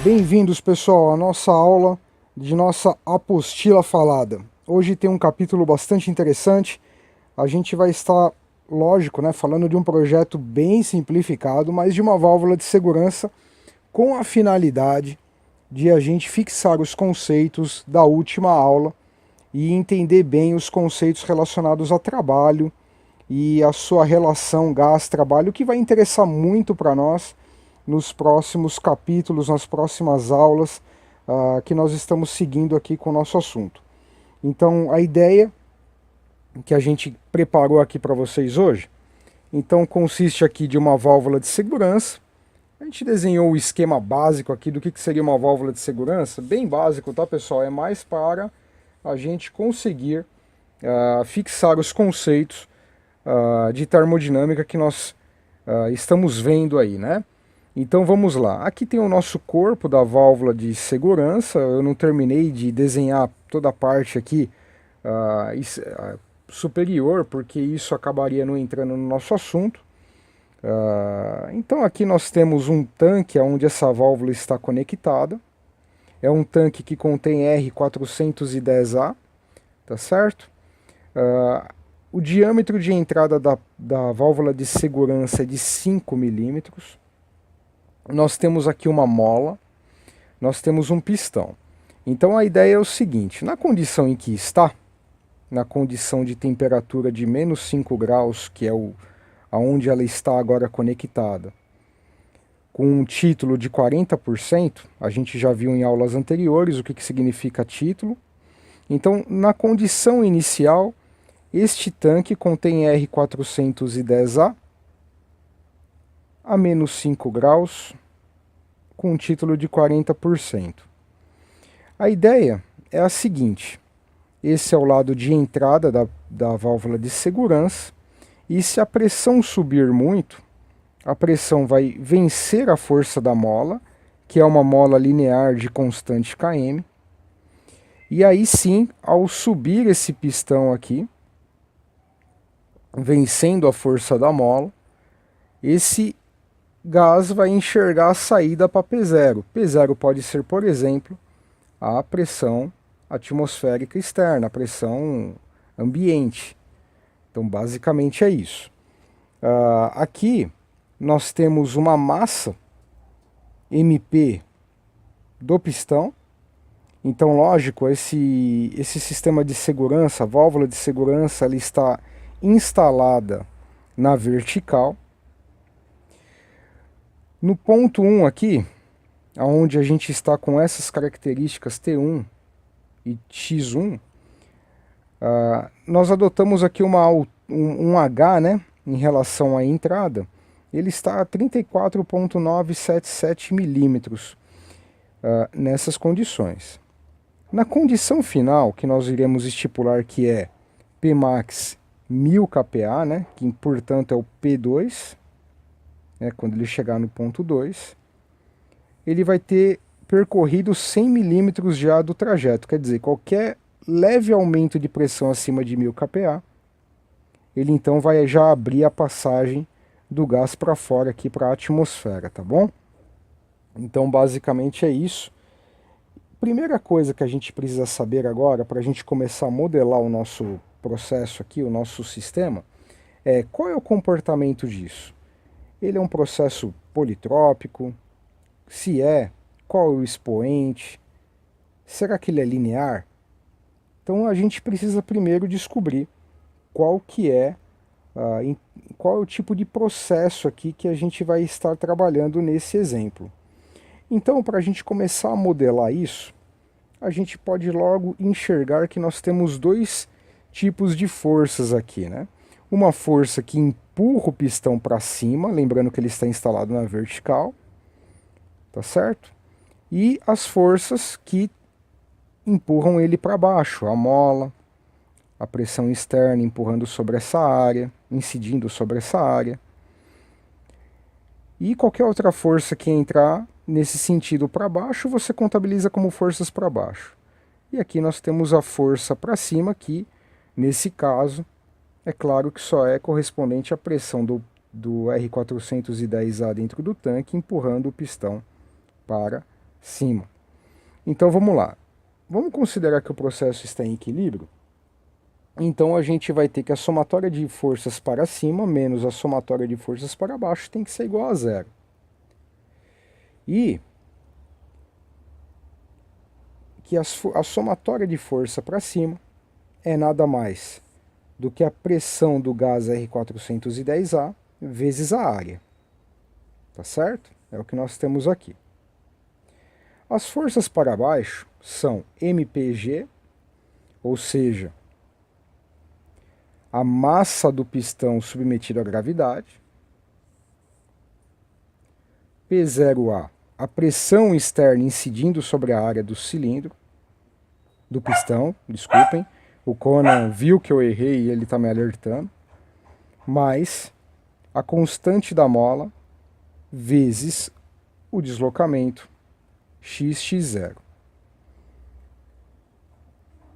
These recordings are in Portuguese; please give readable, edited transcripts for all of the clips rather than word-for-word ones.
Bem-vindos, pessoal, à nossa aula de nossa apostila falada. Hoje tem um capítulo bastante interessante. A gente vai estar, lógico, né, falando de um projeto bem simplificado, mas de uma válvula de segurança com a finalidade de a gente fixar os conceitos da última aula e entender bem os conceitos relacionados a trabalho e a sua relação gás-trabalho, que vai interessar muito para nós nos próximos capítulos, nas próximas aulas que nós estamos seguindo aqui com o nosso assunto. Então, a ideia que a gente preparou aqui para vocês hoje, então consiste aqui de uma válvula de segurança. A gente desenhou o esquema básico aqui do que seria uma válvula de segurança, bem básico, tá, pessoal? É mais para a gente conseguir fixar os conceitos de termodinâmica que nós estamos vendo aí, né? Então vamos lá, aqui tem o nosso corpo da válvula de segurança. Eu não terminei de desenhar toda a parte aqui superior, porque isso acabaria não entrando no nosso assunto. Então aqui nós temos um tanque onde essa válvula está conectada. É um tanque que contém R410A, tá certo? O diâmetro de entrada da válvula de segurança é de 5 milímetros. Nós temos aqui uma mola, nós temos um pistão. Então a ideia é o seguinte, na condição em que está, na condição de temperatura de menos 5 graus, que é aonde ela está agora conectada, com um título de 40%, a gente já viu em aulas anteriores o que significa título. Então, na condição inicial, este tanque contém R410A, a menos 5 graus, com um título de 40%. A ideia é a seguinte, esse é o lado de entrada da válvula de segurança, e se a pressão subir muito, a pressão vai vencer a força da mola, que é uma mola linear de constante km, e aí sim, ao subir esse pistão aqui, vencendo a força da mola, esse gás vai enxergar a saída para P0. P0 pode ser, por exemplo, a pressão atmosférica externa, a pressão ambiente. Então, basicamente é isso. Aqui nós temos uma massa MP do pistão. Então, lógico, esse sistema de segurança, a válvula de segurança, ela está instalada na vertical. No ponto 1 aqui, onde a gente está com essas características T1 e X1, nós adotamos aqui um H, né, em relação à entrada. Ele está a 34,977 milímetros nessas condições. Na condição final, que nós iremos estipular que é Pmax 1000 kPa, né, que portanto é o P2, quando ele chegar no ponto 2, ele vai ter percorrido 100 milímetros já do trajeto, quer dizer, qualquer leve aumento de pressão acima de 1000 kPa, ele então vai já abrir a passagem do gás para fora aqui para a atmosfera, tá bom? Então basicamente é isso. Primeira coisa que a gente precisa saber agora, para a gente começar a modelar o nosso processo aqui, o nosso sistema, é qual é o comportamento disso? Ele é um processo politrópico? Se é, qual é o expoente? Será que ele é linear? Então a gente precisa primeiro descobrir qual é o tipo de processo aqui que a gente vai estar trabalhando nesse exemplo. Então, para a gente começar a modelar isso, a gente pode logo enxergar que nós temos dois tipos de forças aqui, né? Uma força que empurra o pistão para cima, lembrando que ele está instalado na vertical, tá certo? E as forças que empurram ele para baixo, a mola, a pressão externa empurrando sobre essa área, incidindo sobre essa área. E qualquer outra força que entrar nesse sentido para baixo, você contabiliza como forças para baixo. E aqui nós temos a força para cima, que nesse caso, é claro que só é correspondente à pressão do R410A dentro do tanque, empurrando o pistão para cima. Então vamos lá. Vamos considerar que o processo está em equilíbrio. Então a gente vai ter que a somatória de forças para cima menos a somatória de forças para baixo tem que ser igual a zero. E que a somatória de força para cima é nada mais do que a pressão do gás R410A vezes a área. Tá certo? É o que nós temos aqui. As forças para baixo são MPG, ou seja, a massa do pistão submetido à gravidade. P0A, a pressão externa incidindo sobre a área do cilindro, do pistão, desculpem. O Conan viu que eu errei e ele está me alertando. Mais a constante da mola vezes o deslocamento x0.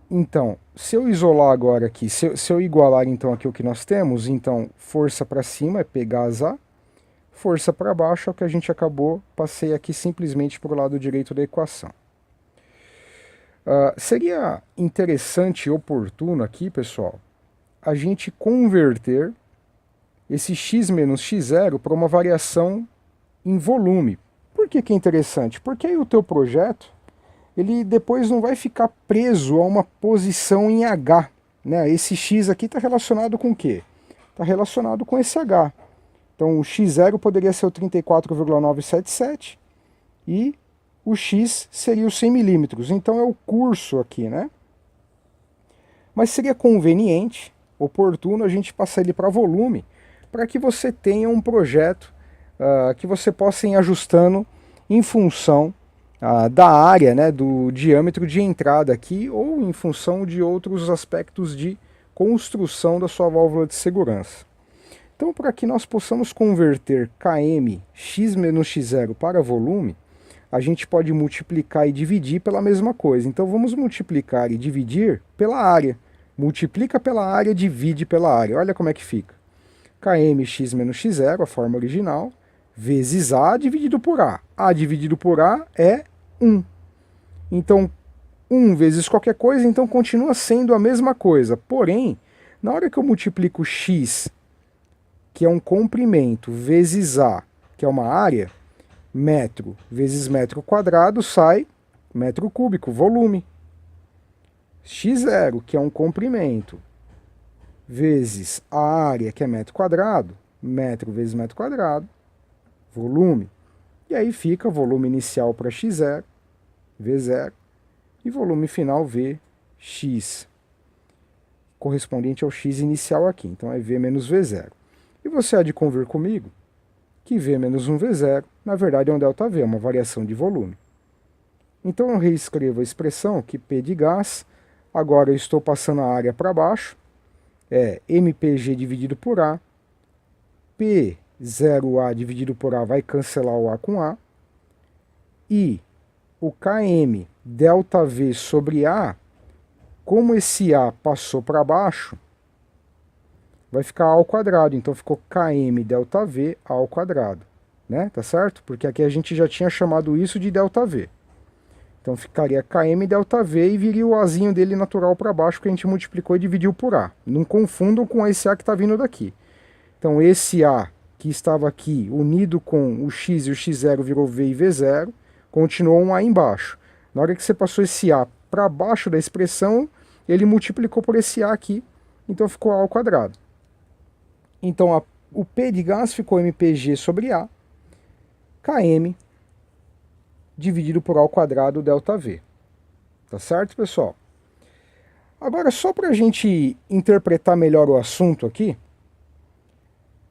Então, se eu isolar agora aqui, se eu igualar então aqui o que nós temos, então força para cima é P gás A, força para baixo é o que a gente acabou, passei aqui simplesmente para o lado direito da equação. Seria interessante e oportuno aqui, pessoal, a gente converter esse x menos x0 para uma variação em volume. Por que que é interessante? Porque aí o teu projeto, ele depois não vai ficar preso a uma posição em H. Né? Esse x aqui está relacionado com o quê? Está relacionado com esse H. Então o x0 poderia ser o 34,977 e o x seria os 100 milímetros. Então é o curso aqui, né? Mas seria conveniente, oportuno, a gente passar ele para volume, para que você tenha um projeto que você possa ir ajustando em função da área, né, do diâmetro de entrada aqui, ou em função de outros aspectos de construção da sua válvula de segurança. Então, para que nós possamos converter km x menos x0 para volume, a gente pode multiplicar e dividir pela mesma coisa. Então vamos multiplicar e dividir pela área. Multiplica pela área, divide pela área. Olha como é que fica. Km x menos x0, a forma original, vezes A dividido por A. A dividido por A é 1. Então, 1 vezes qualquer coisa, então continua sendo a mesma coisa. Porém, na hora que eu multiplico x, que é um comprimento, vezes A, que é uma área, metro vezes metro quadrado sai metro cúbico, volume. x0, que é um comprimento, vezes a área, que é metro quadrado, metro vezes metro quadrado, volume. E aí fica volume inicial para x0, V0, e volume final Vx, correspondente ao x inicial aqui. Então é V menos V0. E você há de convir comigo que V menos 1V0, na verdade, é um ΔV, uma variação de volume. Então eu reescrevo a expressão que P de gás, agora eu estou passando a área para baixo, é MPG dividido por A, P0A dividido por A vai cancelar o A com A, e o KM ΔV sobre A, como esse A passou para baixo, vai ficar A ao quadrado, então ficou km ΔV A ao quadrado, né? Tá certo? Porque aqui a gente já tinha chamado isso de ΔV. Então ficaria km ΔV e viria o Azinho dele natural para baixo, que a gente multiplicou e dividiu por A. Não confundam com esse A que está vindo daqui. Então esse A que estava aqui unido com o X e o X0 virou V e V0, continuou um A embaixo. Na hora que você passou esse A para baixo da expressão, ele multiplicou por esse A aqui, então ficou A ao quadrado. Então o P de gás ficou MPG sobre A, km, dividido por A ao quadrado ΔV. Tá certo, pessoal? Agora, só para a gente interpretar melhor o assunto aqui,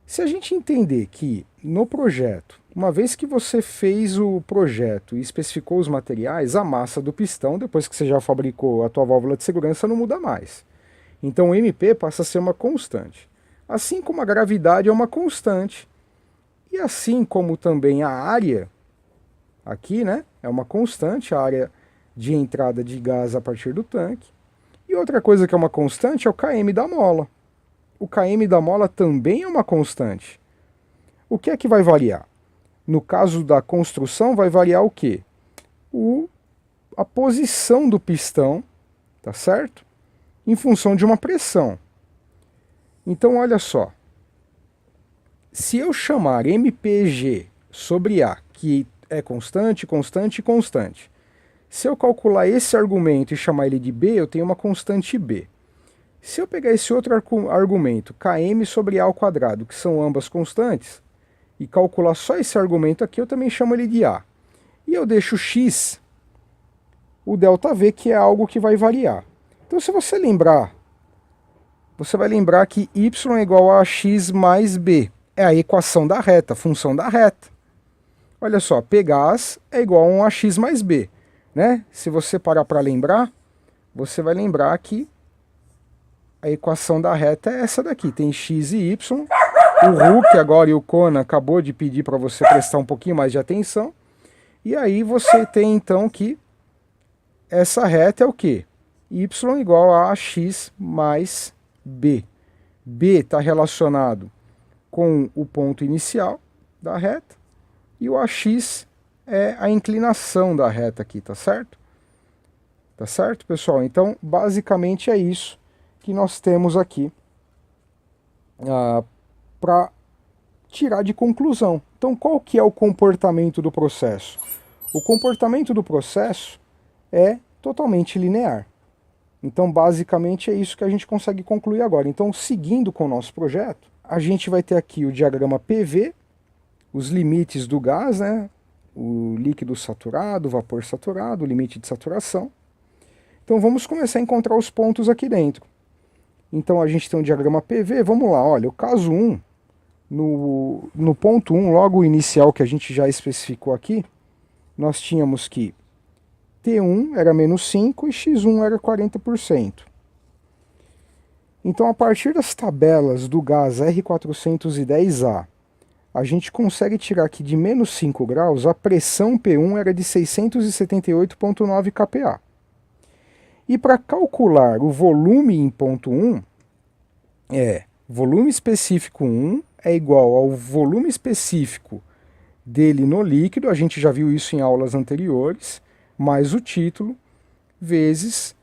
se a gente entender que no projeto, uma vez que você fez o projeto e especificou os materiais, a massa do pistão, depois que você já fabricou a tua válvula de segurança, não muda mais. Então o MP passa a ser uma constante. Assim como a gravidade é uma constante. E assim como também a área, aqui, né, é uma constante, a área de entrada de gás a partir do tanque. E outra coisa que é uma constante é o km da mola. O km da mola também é uma constante. O que é que vai variar? No caso da construção, vai variar o quê? a posição do pistão, tá certo? Em função de uma pressão. Então, olha só. Se eu chamar MPG sobre A, que é constante, constante, constante, se eu calcular esse argumento e chamar ele de B, eu tenho uma constante B. Se eu pegar esse outro argumento, Km sobre A ao quadrado, que são ambas constantes, e calcular só esse argumento aqui, eu também chamo ele de A. E eu deixo X, o ΔV, que é algo que vai variar. Então, se você lembrar, você vai lembrar que y é igual a x mais b. É a equação da reta, a função da reta. Olha só, Pgas é igual a um ax mais b. Né? Se você parar para lembrar, você vai lembrar que a equação da reta é essa daqui. Tem x e y. O Huck agora e o Conan acabou de pedir para você prestar um pouquinho mais de atenção. E aí você tem então que essa reta é o quê? Y igual a ax mais b. B está relacionado com o ponto inicial da reta. E o ax é a inclinação da reta aqui, tá certo? Tá certo, pessoal? Então, basicamente é isso que nós temos aqui para tirar de conclusão. Então, qual que é o comportamento do processo? O comportamento do processo é totalmente linear. Então, basicamente é isso que a gente consegue concluir agora. Então, seguindo com o nosso projeto, a gente vai ter aqui o diagrama PV, os limites do gás, né? O líquido saturado, o vapor saturado, o limite de saturação. Então vamos começar a encontrar os pontos aqui dentro. Então a gente tem um diagrama PV, vamos lá, olha, o caso 1, no ponto 1, logo o inicial que a gente já especificou aqui, nós tínhamos que T1 era menos 5 e X1 era 40%. Então a partir das tabelas do gás R410A, a gente consegue tirar que de menos 5 graus, a pressão P1 era de 678,9 kPa. E para calcular o volume em ponto 1, volume específico 1 é igual ao volume específico dele no líquido, a gente já viu isso em aulas anteriores, mais o título, vezes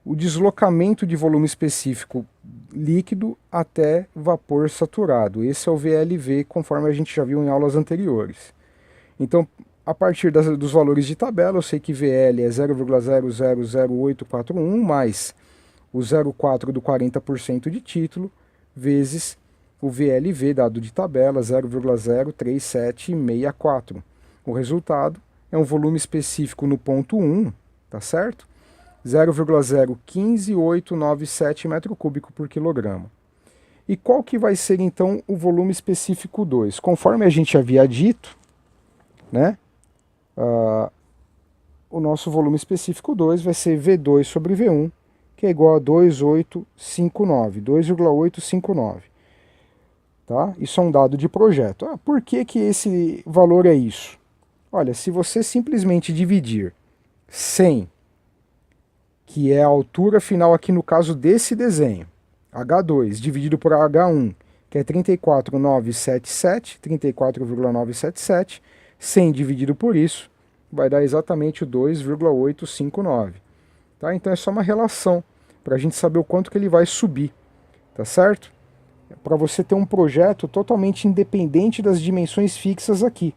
o deslocamento de volume específico líquido até vapor saturado. Esse é o VLV, conforme a gente já viu em aulas anteriores. Então, a partir dos valores de tabela, eu sei que VL é 0,000841 mais o 0,4 do 40% de título, vezes o VLV dado de tabela, 0,03764. O resultado é um volume específico no ponto 1, tá certo? 0,015897 metro cúbico por quilograma. E qual que vai ser então o volume específico 2? Conforme a gente havia dito, né, o nosso volume específico 2 vai ser V2 sobre V1, que é igual a 2,859. Tá? Isso é um dado de projeto. Por que que esse valor é isso? Olha, se você simplesmente dividir 100, que é a altura final aqui no caso desse desenho, H2 dividido por H1, que é 34,977, 100 dividido por isso, vai dar exatamente o 2,859. Tá? Então é só uma relação, para a gente saber o quanto que ele vai subir, tá certo? Para você ter um projeto totalmente independente das dimensões fixas aqui.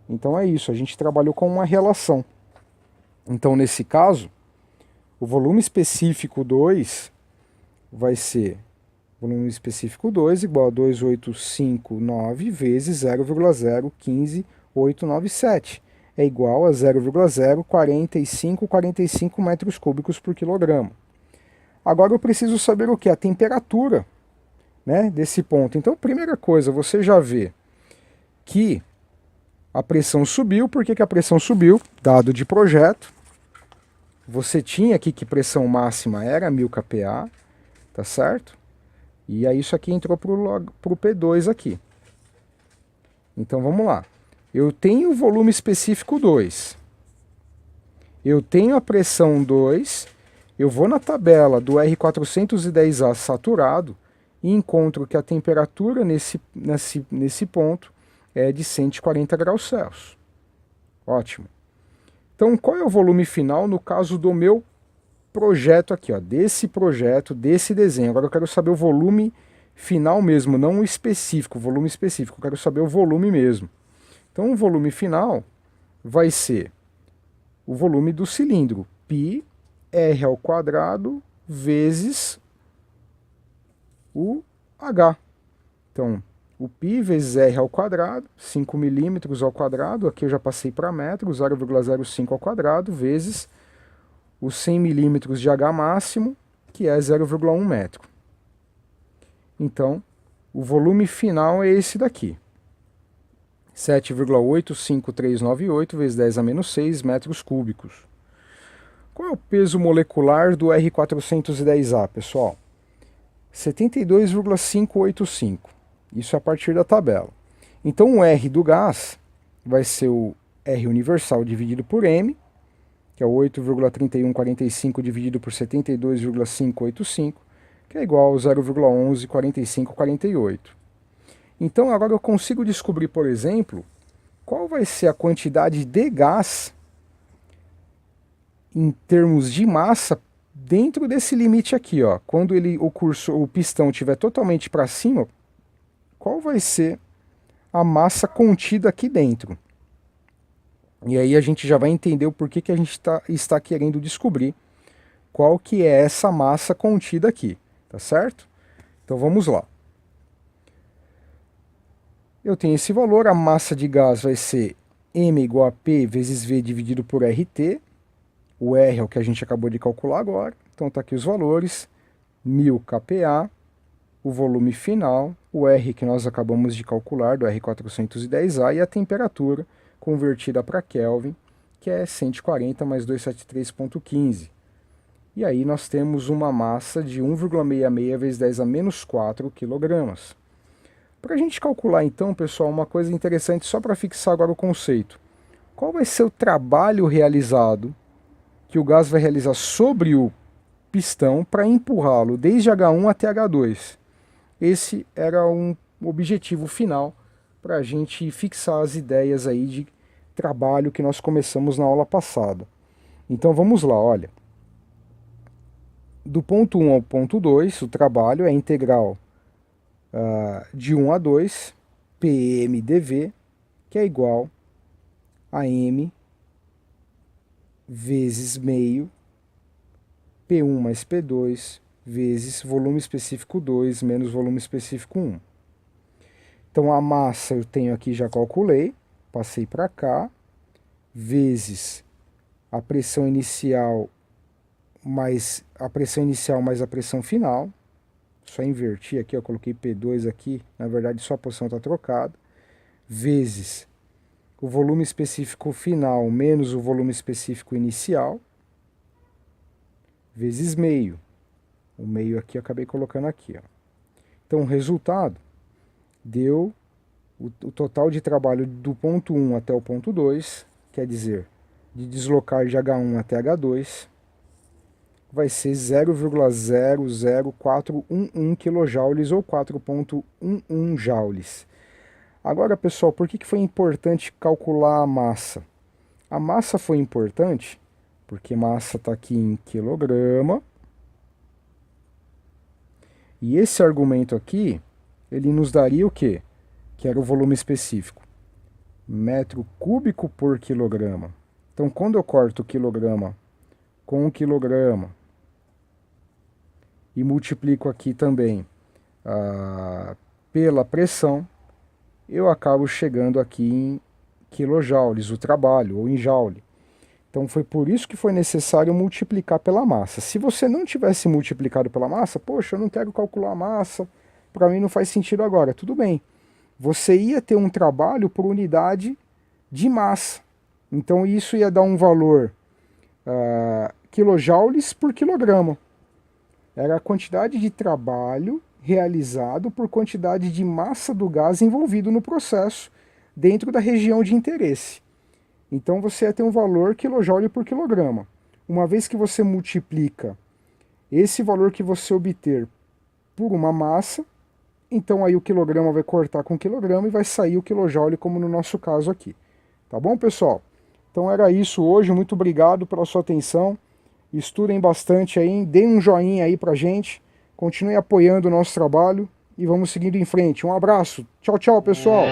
Então é isso, a gente trabalhou com uma relação. Então nesse caso, o volume específico 2 vai ser volume específico 2 igual a 2,859 vezes 0,015897. É igual a 0,04545 metros cúbicos por quilograma. Agora eu preciso saber o que? A temperatura, né, desse ponto. Então, primeira coisa, você já vê que a pressão subiu. Por que que a pressão subiu? Dado de projeto. Você tinha aqui que pressão máxima era 1000 kPa, tá certo? E aí isso aqui entrou para o P2 aqui. Então vamos lá. Eu tenho o volume específico 2. Eu tenho a pressão 2. Eu vou na tabela do R410A saturado e encontro que a temperatura nesse ponto é de 140 graus Celsius. Ótimo. Então, qual é o volume final no caso do meu projeto aqui, ó, desse projeto, desse desenho? Agora eu quero saber o volume final mesmo, não o específico, o volume específico, eu quero saber o volume mesmo. Então, o volume final vai ser o volume do cilindro, π r ao quadrado vezes o h. Então, o π vezes r ao quadrado, 5 milímetros ao quadrado, aqui eu já passei para metro, 0,05 ao quadrado, vezes os 100 milímetros de h máximo, que é 0,1 metro. Então, o volume final é esse daqui. 7,85398 vezes 10 a menos 6 metros cúbicos. Qual é o peso molecular do R410A, pessoal? 72,585. Isso é a partir da tabela. Então o R do gás vai ser o R universal dividido por M, que é 8,3145 dividido por 72,585, que é igual a 0,114548. Então agora eu consigo descobrir, por exemplo, qual vai ser a quantidade de gás em termos de massa dentro desse limite aqui, ó. Quando o pistão estiver totalmente para cima, qual vai ser a massa contida aqui dentro? E aí a gente já vai entender o porquê que a gente está querendo descobrir qual que é essa massa contida aqui, tá certo? Então vamos lá. Eu tenho esse valor, a massa de gás vai ser M igual a P vezes V dividido por RT. O R é o que a gente acabou de calcular agora. Então está aqui os valores, 1000 kPa, o volume final, o R que nós acabamos de calcular, do R410A, e a temperatura convertida para Kelvin, que é 140 mais 273,15. E aí nós temos uma massa de 1,66 vezes 10 a menos 4 kg. Para a gente calcular então, pessoal, uma coisa interessante só para fixar agora o conceito. Qual vai ser o trabalho realizado que o gás vai realizar sobre o pistão para empurrá-lo desde H1 até H2? Esse era um objetivo final para a gente fixar as ideias aí de trabalho que nós começamos na aula passada. Então vamos lá, olha. Do ponto 1 ao ponto 2, o trabalho é integral de 1 a 2, PMdV, que é igual a M vezes meio, P1 mais P2, vezes volume específico 2 menos volume específico 1. Então a massa eu tenho aqui, já calculei, passei para cá, vezes a pressão inicial mais a pressão final. Só inverti aqui, eu coloquei P2 aqui, na verdade só a posição está trocada, vezes o volume específico final menos o volume específico inicial, vezes meio. O meio aqui eu acabei colocando aqui, ó. Então o resultado deu o total de trabalho do ponto 1 até o ponto 2, quer dizer, de deslocar de H1 até H2, vai ser 0,00411 kJ ou 4,11 joules. Agora, pessoal, por que foi importante calcular a massa? A massa foi importante porque massa está aqui em quilograma. E esse argumento aqui, ele nos daria o quê? Que era o volume específico. Metro cúbico por quilograma. Então, quando eu corto o quilograma com o quilograma e multiplico aqui também pela pressão, eu acabo chegando aqui em quilojoules, o trabalho, ou em joule. Então foi por isso que foi necessário multiplicar pela massa. Se você não tivesse multiplicado pela massa, poxa, eu não quero calcular a massa, para mim não faz sentido agora. Tudo bem, você ia ter um trabalho por unidade de massa. Então isso ia dar um valor quilojoules por quilograma. Era a quantidade de trabalho realizado por quantidade de massa do gás envolvido no processo dentro da região de interesse. Então você ia ter um valor quilojoule por quilograma. Uma vez que você multiplica esse valor que você obter por uma massa, então aí o quilograma vai cortar com quilograma e vai sair o quilojoule, como no nosso caso aqui. Tá bom, pessoal? Então era isso hoje, muito obrigado pela sua atenção. Estudem bastante aí, deem um joinha aí pra gente, continue apoiando o nosso trabalho e vamos seguindo em frente. Um abraço, tchau, tchau, pessoal!